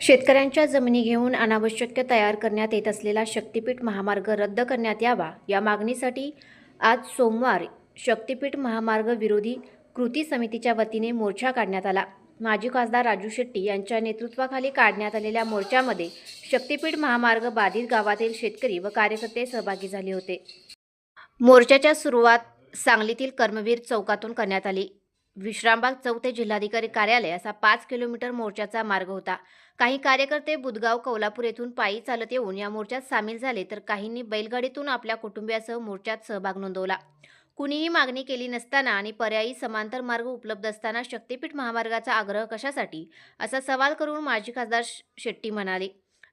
शेतकऱ्यांच्या जमिनी घेऊन अनावश्यक तयार करण्यात येत असलेला शक्तीपीठ महामार्ग रद्द करण्यात यावा या मागणीसाठी आज सोमवार शक्तीपीठ महामार्ग विरोधी कृती समितीच्या वतीने मोर्चा काढण्यात आला। माजी खासदार राजू शेट्टी यांच्या नेतृत्वाखाली काढण्यात आलेल्या मोर्चामध्ये शक्तीपीठ महामार्ग बाधित गावातील शेतकरी व कार्यकर्ते सहभागी झाले होते। मोर्चाच्या सुरुवात सांगलीतील कर्मवीर चौकातून करण्यात आली। विश्रामबाग चौक ते जिल्हाधिकारी कार्यालय असा 5 किलोमीटर मोर्चाचा मार्ग होता। काही कार्यकर्ते बुधगाव कौलापूर येथून पायी चालत येऊन या मोर्चात सामील झाले, तर काहींनी बैलगाडीतून आपल्या कुटुंबियासह मोर्चात सहभाग नोंदवला। कुणीही मागणी केली नसताना आणि पर्यायी समांतर मार्ग उपलब्ध असताना शक्तीपीठ महामार्गाचा आग्रह कशासाठी, असा सवाल करून माजी खासदार शेट्टी म्हणाले,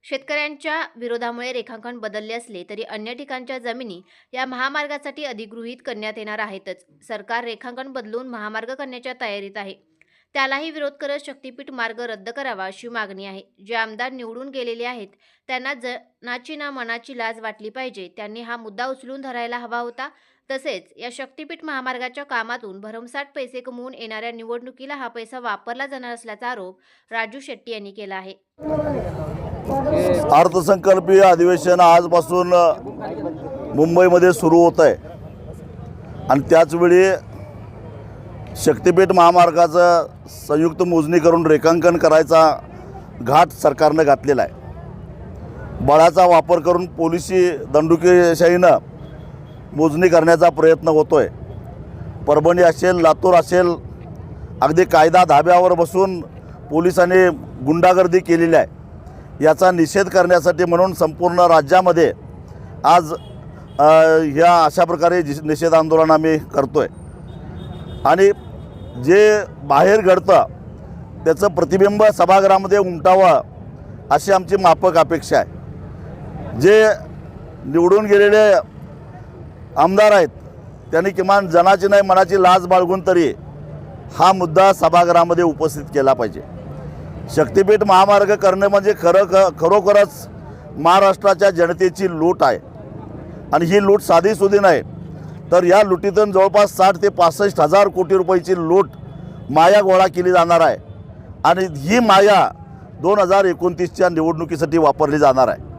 शेतकऱ्यांच्या विरोधामुळे रेखांकन बदलले असले तरी अन्य ठिकाणच्या जमिनी या महामार्गासाठी अधिगृहीत करण्यात येणार आहेतच। सरकार रेखांकन बदलून महामार्ग करण्याच्या तयारीत आहे, त्यालाही विरोध करत शक्तीपीठ मार्ग रद्द करावा अशी मागणी आहे। जे आमदार निवडून गेलेले आहेत त्यांना जनाची ना मनाची लाज वाटली पाहिजे, त्यांनी हा मुद्दा उचलून धरायला हवा होता। तसेच या शक्तीपीठ महामार्गाच्या कामातून भरमसाठ पैसे कमवून येणाऱ्या निवडणुकीला हा पैसा वापरला जाणार असल्याचा आरोप राजू शेट्टी यांनी केला आहे। अर्थसंकल्पीय अधिवेशन आजपासून मुंबईमध्ये सुरू होत आहे आणि त्याचवेळी शक्तीपीठ महामार्गाचं संयुक्त मोजणी करून रेखांकन करायचा घाट सरकारनं घातलेला आहे। बळाचा वापर करून पोलिसी दंडुकेशाहीनं मोजणी करण्याचा प्रयत्न होतो आहे। परभणी असेल, लातूर असेल, अगदी कायदा धाब्यावर बसून पोलिसांनी गुंडागर्दी केलेली आहे। याचा निषेध करण्यासाठी म्हणून संपूर्ण राज्यामध्ये आज ह्या अशा प्रकारे निषेध आंदोलन आम्ही करतो आहे आणि जे बाहेर घडतं त्याचं प्रतिबिंब सभागृहामध्ये उमटावं अशी आमची माफक अपेक्षा आहे। जे निवडून गेलेले आमदार आहेत त्यांनी किमान जनाची नाही मनाची लाज बाळगून तरी हा मुद्दा सभागृहामध्ये उपस्थित केला पाहिजे। शक्तीपीठ महामार्ग करणे म्हणजे खरोखरच महाराष्ट्राच्या जनतेची लूट आहे आणि ही लूट साधीसुधी नाही, तर या लुटीतून जवळपास 60 ते 65 हजार कोटी रुपयाची लूट माया गोळा केली जाणार आहे आणि ही माया 2029च्या निवडणुकीसाठी वापरली जाणार आहे।